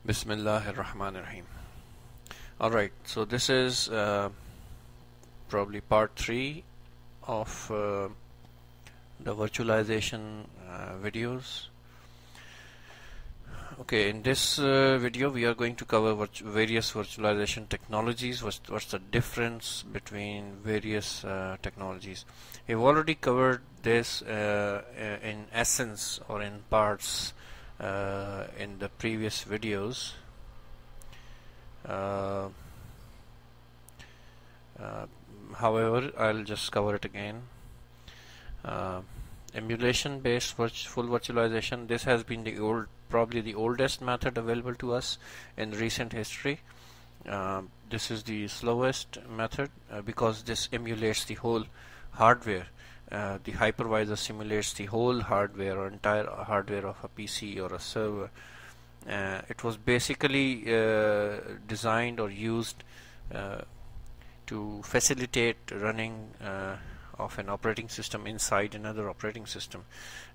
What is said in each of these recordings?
Bismillahirrahmanirrahim. Alright, so this is probably part 3 of the virtualization videos. Okay, in this video we are going to cover various virtualization technologies. What's the difference between various technologies? We've already covered this in essence or in parts in the previous videos. However, I'll just cover it again. Emulation based full virtualization. This has been probably the oldest method available to us in recent history. This is the slowest method because this emulates the whole hardware. The hypervisor simulates the whole hardware or entire hardware of a PC or a server. It was basically designed or used to facilitate running of an operating system inside another operating system.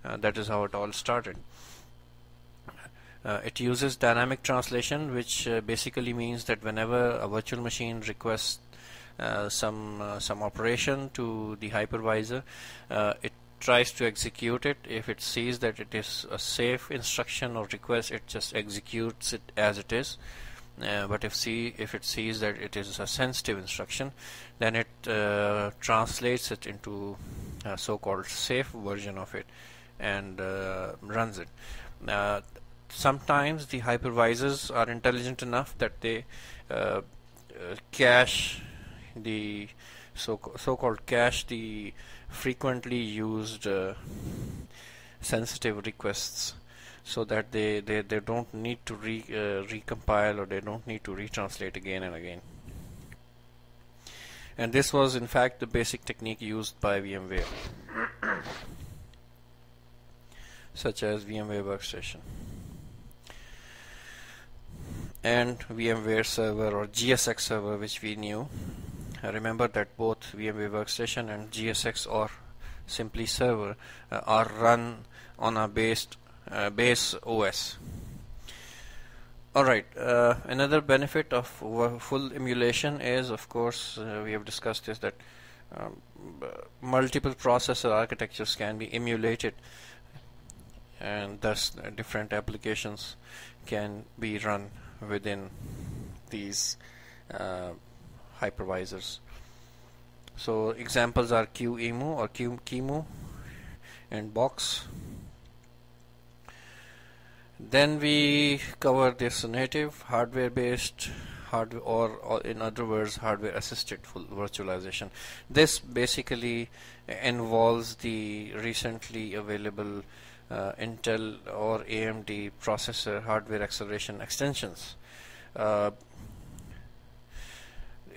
That is how it all started. It uses dynamic translation, which basically means that whenever a virtual machine requests some operation to the hypervisor, it tries to execute it. If it sees that it is a safe instruction or request, it just executes it as it is. But if it sees that it is a sensitive instruction, then it translates it into a so-called safe version of it and runs it. Sometimes the hypervisors are intelligent enough that they cache the so-called cache the frequently used sensitive requests, so that they don't need to recompile, or they don't need to retranslate again and again. And this was in fact the basic technique used by VMware, such as VMware Workstation and VMware Server or GSX Server, which we knew. Remember that both VMware Workstation and GSX or simply Server are run on a base OS. Alright, another benefit of full emulation is, of course, we have discussed this, that multiple processor architectures can be emulated, and thus different applications can be run within these hypervisors. So examples are QEMU or QEMU and Box. Then we cover this native hardware-based hardware, or in other words, hardware-assisted full virtualization. This basically involves the recently available Intel or AMD processor hardware acceleration extensions.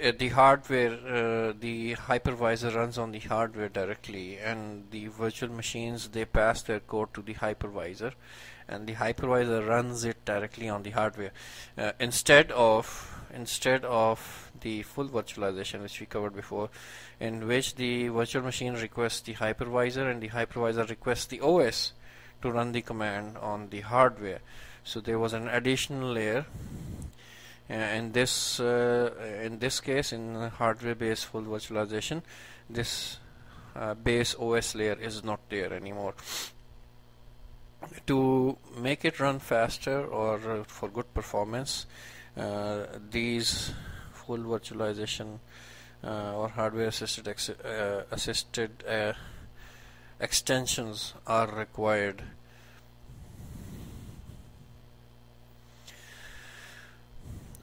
The hardware, the hypervisor runs on the hardware directly, and the virtual machines, they pass their code to the hypervisor, and the hypervisor runs it directly on the hardware. Instead of the full virtualization, which we covered before, in which the virtual machine requests the hypervisor and the hypervisor requests the OS to run the command on the hardware. So there was an additional layer. In this case, in hardware-based full virtualization, this base OS layer is not there anymore. To make it run faster or for good performance, these full virtualization or hardware-assisted extensions are required.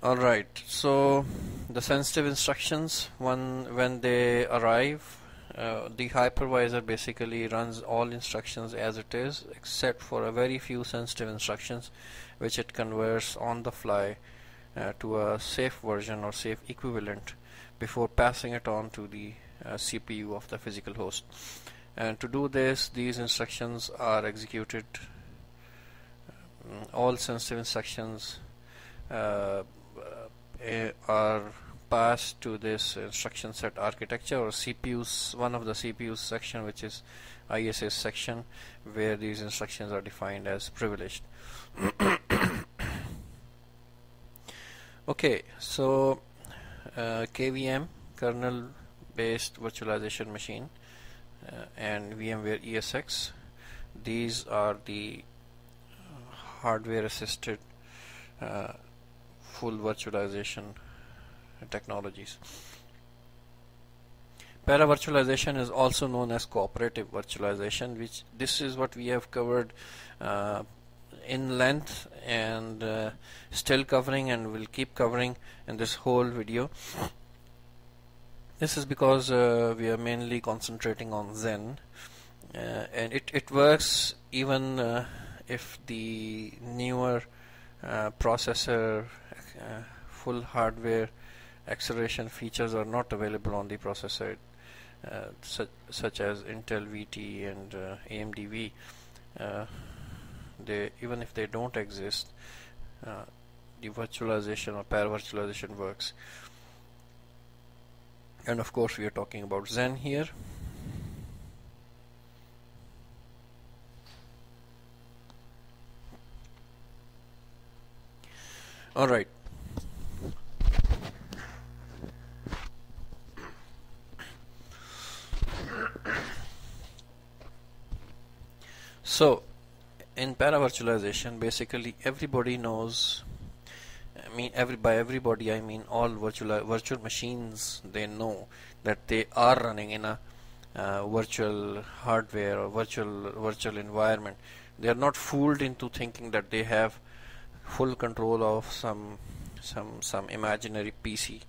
Alright, so the sensitive instructions, when they arrive, the hypervisor basically runs all instructions as it is, except for a very few sensitive instructions, which it converts on the fly to a safe version or safe equivalent before passing it on to the CPU of the physical host. And to do this, these instructions are executed. All sensitive instructions are passed to this instruction set architecture, or CPUs, one of the CPUs section, which is ISS section, where these instructions are defined as privileged. Okay, so KVM, kernel based virtualization machine, and VMware ESX, these are the hardware assisted full virtualization technologies. Paravirtualization is also known as cooperative virtualization, which this is what we have covered in length and still covering and will keep covering in this whole video. This is because we are mainly concentrating on XEN, and it works even if the newer processor full hardware acceleration features are not available on the processor, such as Intel VT and AMD V. Even if they don't exist, the virtualization or paravirtualization works. And of course we are talking about XEN here. Alright. So in paravirtualization, basically everybody knows, by everybody I mean all virtual machines, they know that they are running in a virtual hardware or virtual environment. They are not fooled into thinking that they have full control of some imaginary PC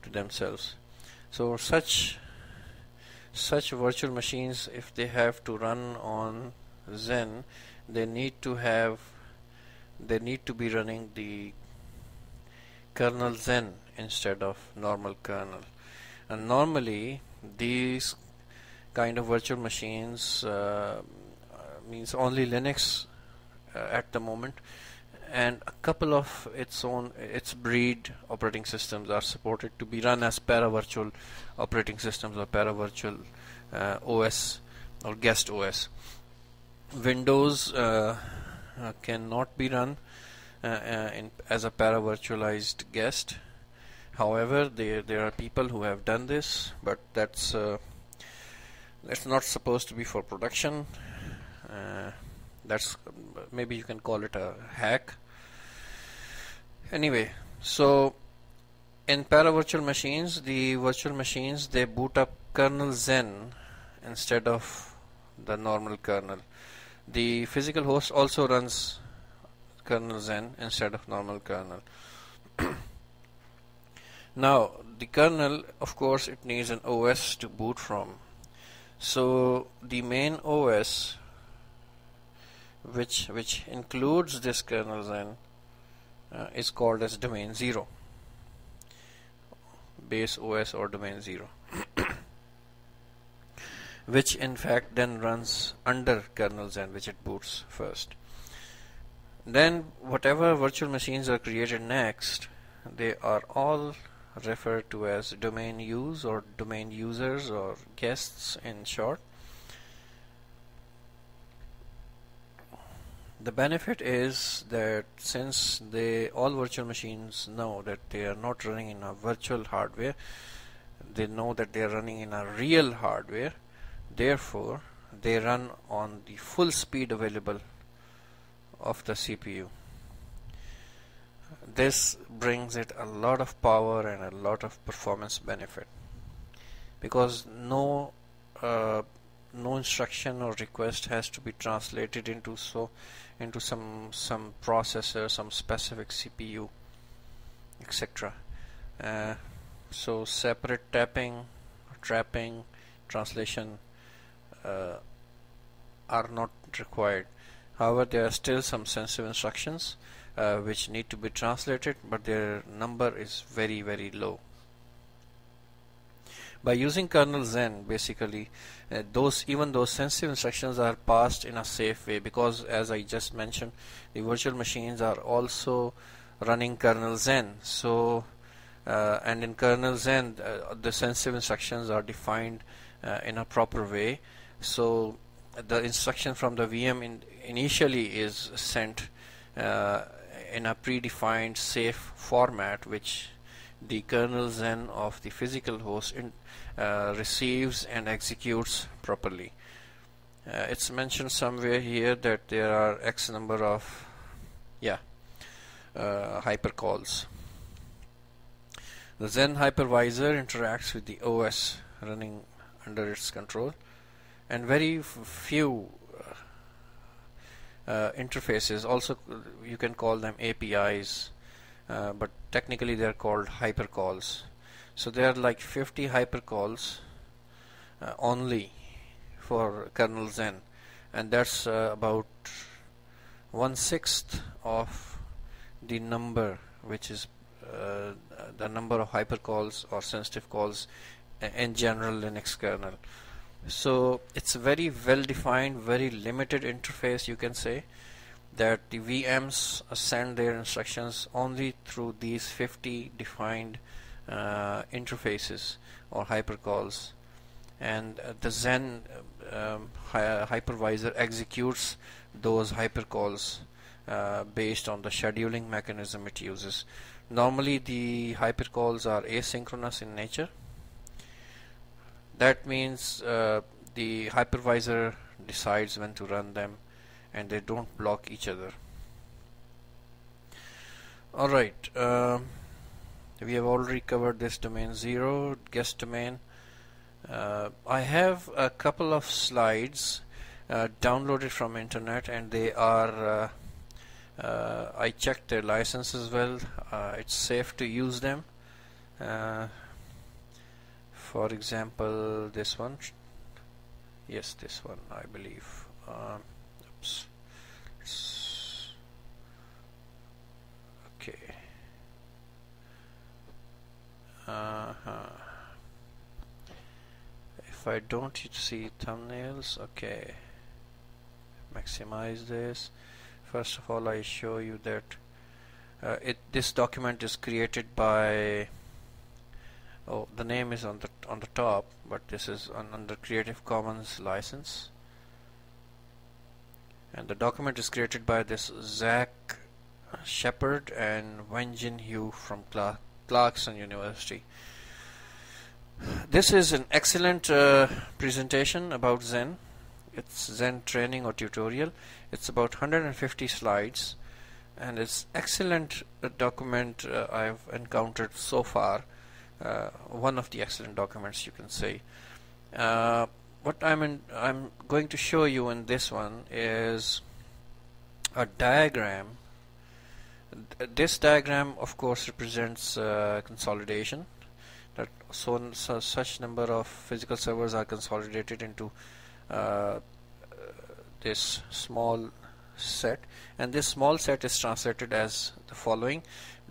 to themselves. So such virtual machines, if they have to run on XEN, they need to be running the kernel XEN instead of normal kernel. And normally these kind of virtual machines means only Linux at the moment, and a couple of its breed operating systems are supported to be run as paravirtual operating systems or paravirtual OS or guest OS. Windows cannot be run as a paravirtualized guest. However, there are people who have done this, but that's not supposed to be for production. That's maybe you can call it a hack. Anyway, so in paravirtual machines, the virtual machines, they boot up kernel XEN instead of the normal kernel. The physical host also runs kernel XEN instead of normal kernel. Now the kernel, of course, it needs an OS to boot from. So the main OS, which includes this kernel XEN, is called as domain 0, base OS or domain 0, which in fact then runs under kernel XEN, which it boots first. Then whatever virtual machines are created next, they are all referred to as domain use or domain users or guests in short. The benefit is that since all virtual machines know that they are not running in a virtual hardware, they know that they are running in a real hardware, therefore they run on the full speed available of the CPU. This brings it a lot of power and a lot of performance benefit, because no instruction or request has to be translated into some processor, some specific CPU, etc. So separate tapping, trapping, translation are not required. However, there are still some sensitive instructions which need to be translated, but their number is very, very low. By using kernel XEN, basically even those sensitive instructions are passed in a safe way, because as I just mentioned, the virtual machines are also running kernel XEN. So and in kernel XEN the sensitive instructions are defined in a proper way. So the instruction from the VM initially is sent in a predefined safe format which the kernel Xen of the physical host receives and executes properly. It's mentioned somewhere here that there are X number of hypercalls. The Xen hypervisor interacts with the OS running under its control, and very few interfaces, also you can call them APIs, but technically they are called hypercalls. So there are like 50 hypercalls only for kernel Xen, and that's about 1/6 of the number, which is the number of hypercalls or sensitive calls in general Linux kernel. So it's a very well defined, very limited interface. You can say that the VMs send their instructions only through these 50 defined interfaces or hypercalls, and the Xen hypervisor executes those hypercalls based on the scheduling mechanism it uses. Normally the hypercalls are asynchronous in nature. That means the hypervisor decides when to run them, and they don't block each other. Alright, we have already covered this domain 0, guest domain. I have a couple of slides downloaded from internet, and they are I checked their license as well. It's safe to use them. For example, this one. Yes, this one, I believe. Oops. Okay. If I don't see thumbnails, okay. Maximize this. First of all, I show you that this document is created by. Oh, the name is on the top, but this is under Creative Commons license, and the document is created by this Zach Shepard and Wenjin Hu from Clarkson University. This is an excellent presentation about Xen. It's Xen training or tutorial. It's about 150 slides, and it's excellent document I've encountered so far. One of the excellent documents, you can say. What I'm going to show you in this one is a diagram. This diagram, of course, represents consolidation. That such number of physical servers are consolidated into this small set, and this small set is translated as the following: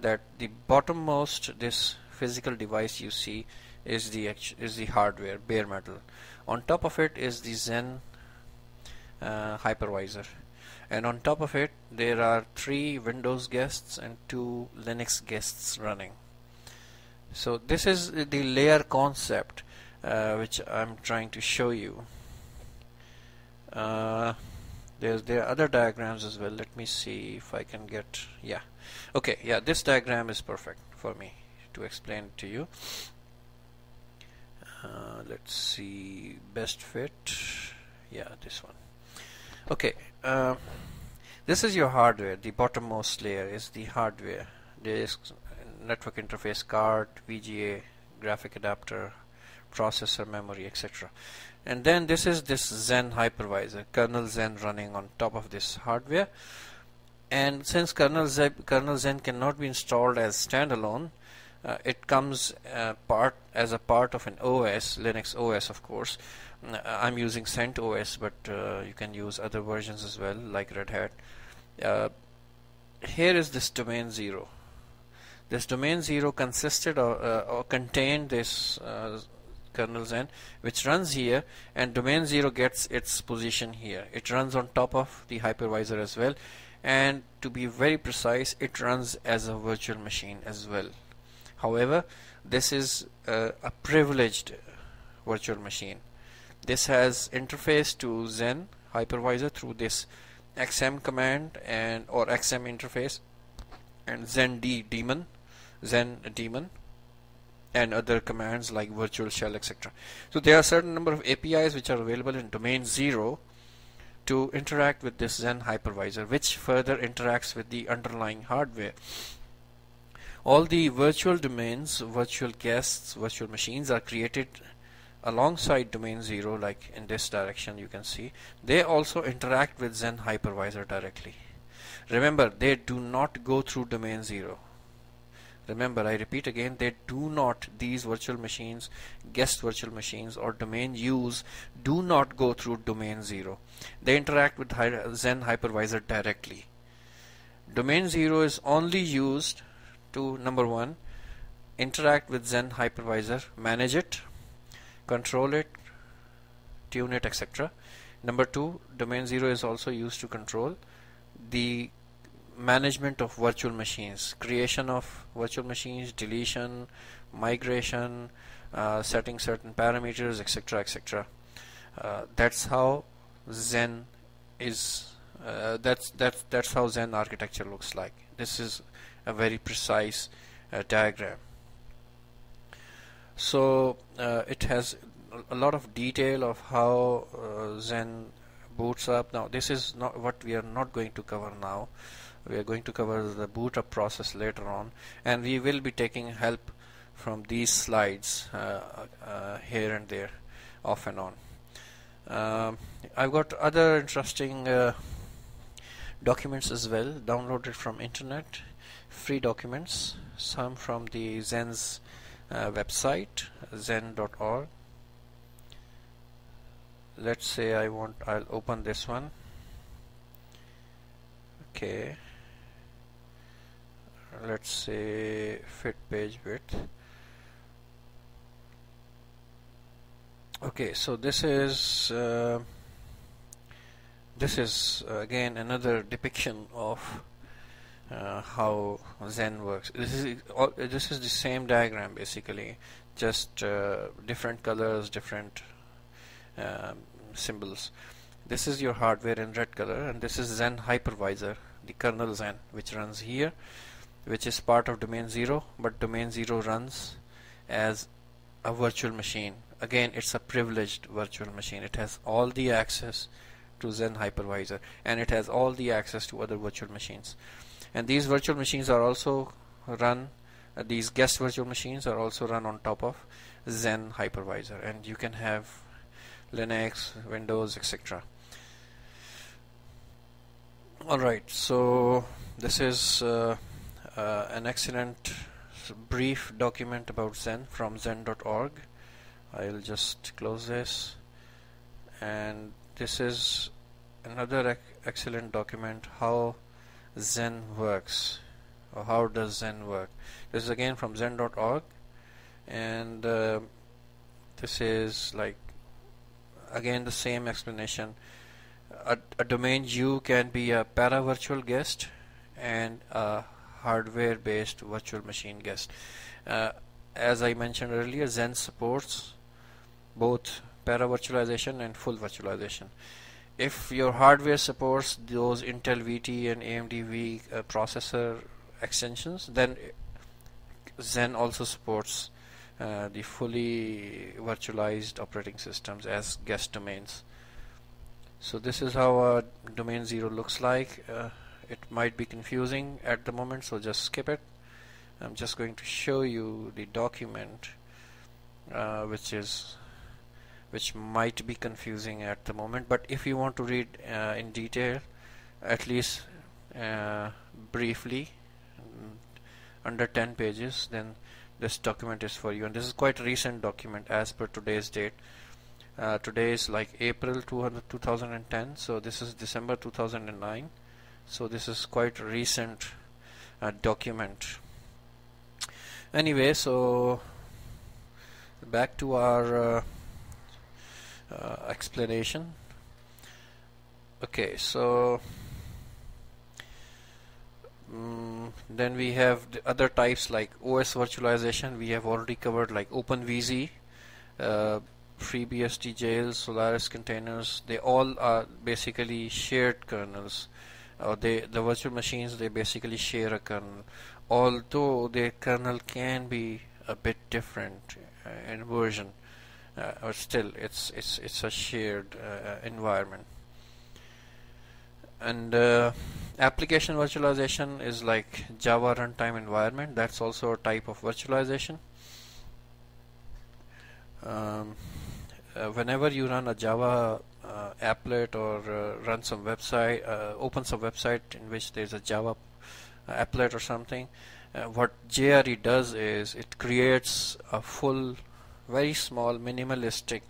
that the bottommost this physical device you see is the hardware, bare metal. On top of it is the Xen hypervisor, and on top of it there are 3 Windows guests and 2 Linux guests running. So this is the layer concept which I'm trying to show you. There are other diagrams as well. Let me see if I can get, this diagram is perfect for me to explain it to you. Let's see, best fit, this one. Okay, this is your hardware. The bottommost layer is the hardware. There is network interface card, VGA, graphic adapter, processor, memory, etc. And then this is this Xen hypervisor, kernel Xen running on top of this hardware. And since kernel Xen cannot be installed as standalone, it comes as a part of an OS, Linux OS, of course. I'm using CentOS, but you can use other versions as well, like Red Hat. Here is this domain 0. This domain 0 consisted or contained this kernel Xen, which runs here, and domain 0 gets its position here. It runs on top of the hypervisor as well, and to be very precise, it runs as a virtual machine as well. However, this is a privileged virtual machine. This has interface to Xen hypervisor through this XM command or XM interface, and Zen daemon, and other commands like virtual shell, etc. So there are certain number of APIs which are available in domain 0 to interact with this Zen hypervisor, which further interacts with the underlying hardware. All the virtual domains, virtual guests, virtual machines are created alongside domain 0, like in this direction you can see. They also interact with Zen hypervisor directly. Remember, they do not go through domain 0. Remember, I repeat again, they do not, these virtual machines, guest virtual machines or domain U's do not go through domain 0. They interact with Zen hypervisor directly. Domain 0 is only used to, number 1, interact with Zen hypervisor, manage it, control it, tune it, etc. Number 2, domain 0 is also used to control the management of virtual machines, creation of virtual machines, deletion, migration, setting certain parameters, etc., etc. That's how Zen is. That's how Zen architecture looks like. This is a very precise diagram. So it has a lot of detail of how Zen boots up. Now this is not what we are not going to cover now. We are going to cover the boot up process later on, and we will be taking help from these slides here and there, off and on. I've got other interesting documents as well, downloaded from internet, free documents, some from the Zen's website, zen.org. Let's say I'll open this one. Okay, let's say fit page width. Okay, so this is again another depiction of how Zen works. This is the same diagram basically, just different colors, different symbols. This is your hardware in red color, and this is Zen hypervisor, the kernel Zen, which runs here, which is part of domain 0, but domain 0 runs as a virtual machine. Again, it's a privileged virtual machine. It has all the access to Zen hypervisor, and it has all the access to other virtual machines. And these virtual machines are also run, these guest virtual machines are also run on top of Zen hypervisor, and you can have Linux, Windows, etc. Alright, so this is an excellent brief document about Zen from zen.org. I'll just close this, and this is another excellent document, how Zen works, or how does Zen work. This is again from zen.org, and this is like again the same explanation. A domain U can be a paravirtual guest and a hardware based virtual machine guest. As I mentioned earlier, Zen supports both paravirtualization and full virtualization. If your hardware supports those Intel VT and AMD V processor extensions, then Zen also supports the fully virtualized operating systems as guest domains. So this is how domain 0 looks like. It might be confusing at the moment, so just skip it. I'm just going to show you the document which might be confusing at the moment, but if you want to read in detail, at least briefly, under 10 pages, then this document is for you. And this is quite a recent document as per today's date. Today is like April 2010, so this is December 2009, so this is quite a recent document. Anyway, so back to our explanation. Okay, so then we have the other types like OS virtualization. We have already covered, like OpenVZ, FreeBSD jails, Solaris containers. They all are basically shared kernels the virtual machines, they basically share a kernel, although their kernel can be a bit different in version, or still it's a shared environment. And application virtualization is like Java runtime environment. That's also a type of virtualization. Whenever you run a Java applet or run some website, open some website in which there's a Java applet or something, what JRE does is it creates a full, very small, minimalistic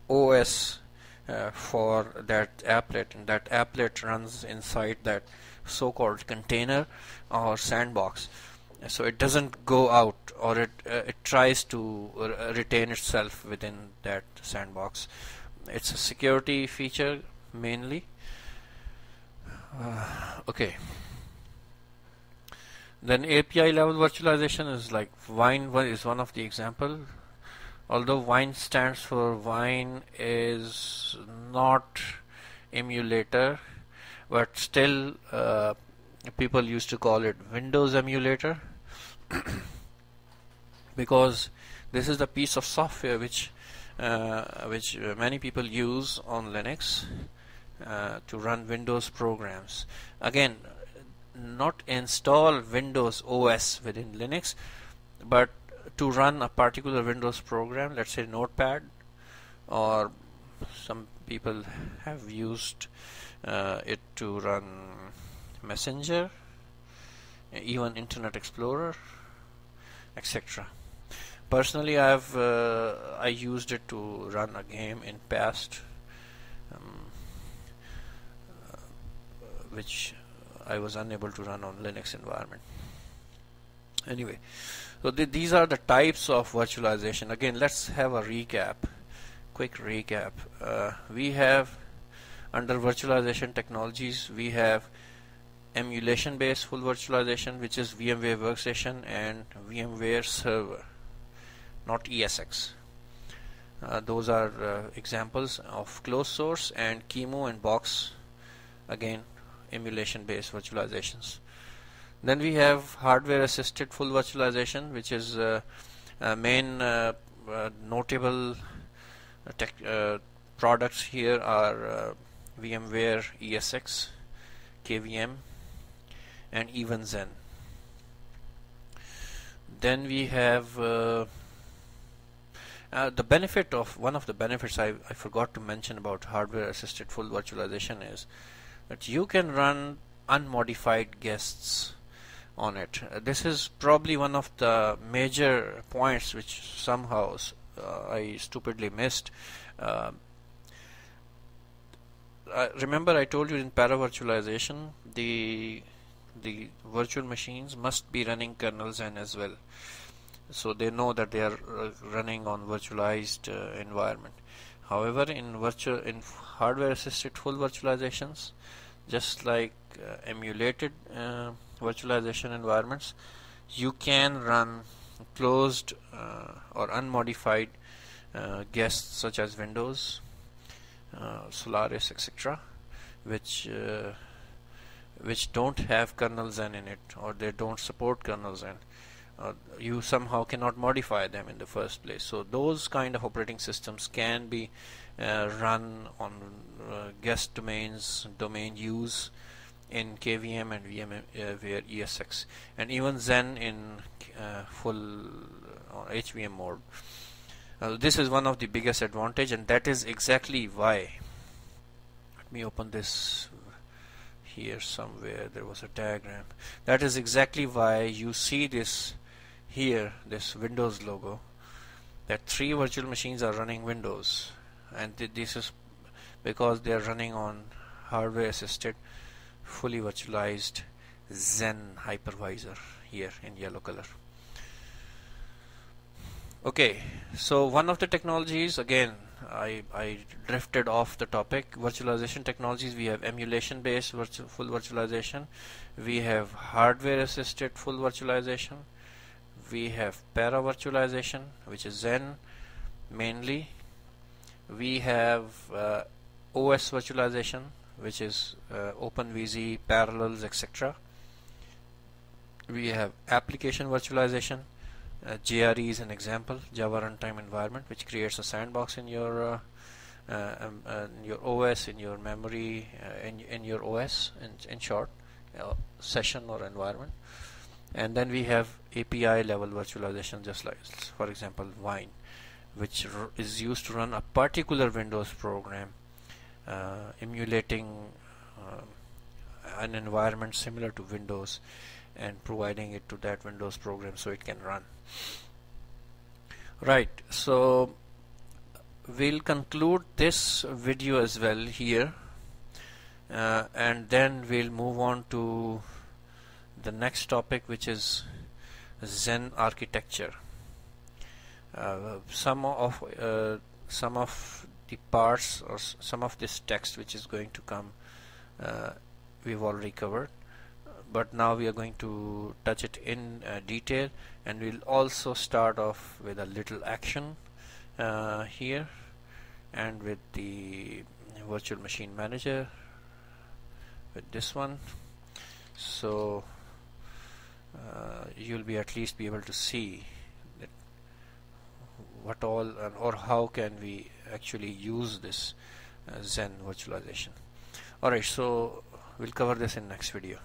OS for that applet, and that applet runs inside that so-called container or sandbox. So it doesn't go out, or it tries to retain itself within that sandbox. It's a security feature mainly. Okay. Then API level virtualization is like Wine is one of the example. Although Wine stands for Wine is not emulator, but still people used to call it Windows emulator because this is the piece of software which many people use on Linux to run Windows programs. Again, not install Windows OS within Linux, but to run a particular Windows program, let's say Notepad, or some people have used it to run Messenger, even Internet Explorer, etc. Personally, I used it to run a game in past, which I was unable to run on Linux environment. Anyway, so these are the types of virtualization. Again, let's have a recap, quick recap. We have under virtualization technologies, we have emulation based full virtualization, which is VMware Workstation and VMware Server, not ESX. Those are examples of closed source, and QEMU and Box, again emulation based virtualizations. Then we have hardware assisted full virtualization, which is main notable products here are VMware ESX, KVM, and even XEN. Then we have the benefit of one of the benefits I forgot to mention about hardware assisted full virtualization is that you can run unmodified guests on it. This is probably one of the major points which somehow I stupidly missed. Remember I told you in Paravirtualization the virtual machines must be running kernel XEN as well, so they know that they are running on virtualized environment. However, in hardware assisted full virtualizations, just like emulated virtualization environments, you can run closed or unmodified guests such as Windows, Solaris, etc., which don't have kernel XEN in it, or they don't support kernel XEN. You somehow cannot modify them in the first place. So those kind of operating systems can be run on guest domains, domain use in KVM and VMware ESX, and even XEN in full HVM mode. This is one of the biggest advantage, and that is exactly why. Let me open this here somewhere. There was a diagram. That is exactly why you see this here, this Windows logo, that 3 virtual machines are running Windows, and this is because they are running on hardware assisted fully virtualized XEN hypervisor here in yellow color. Okay, so one of the technologies, again I drifted off the topic. Virtualization technologies, we have emulation based full virtualization, we have hardware assisted full virtualization, we have Paravirtualization, which is XEN mainly, we have OS virtualization, which is OpenVZ, Parallels, etc. We have application virtualization. JRE is an example, Java Runtime Environment, which creates a sandbox in your OS, in your memory, in your OS, in short, session or environment. And then we have API level virtualization, just like, for example, Wine, which is used to run a particular Windows program, emulating an environment similar to Windows and providing it to that Windows program so it can run. Right, so we'll conclude this video as well here, and then we'll move on to the next topic, which is XEN architecture. Some of the parts or some of this text which is going to come we've already covered, but now we are going to touch it in detail, and we'll also start off with a little action here, and with the virtual machine manager, with this one. So you'll be at least be able to see that what all or how can we actually use this XEN virtualization. Alright, so we'll cover this in next video.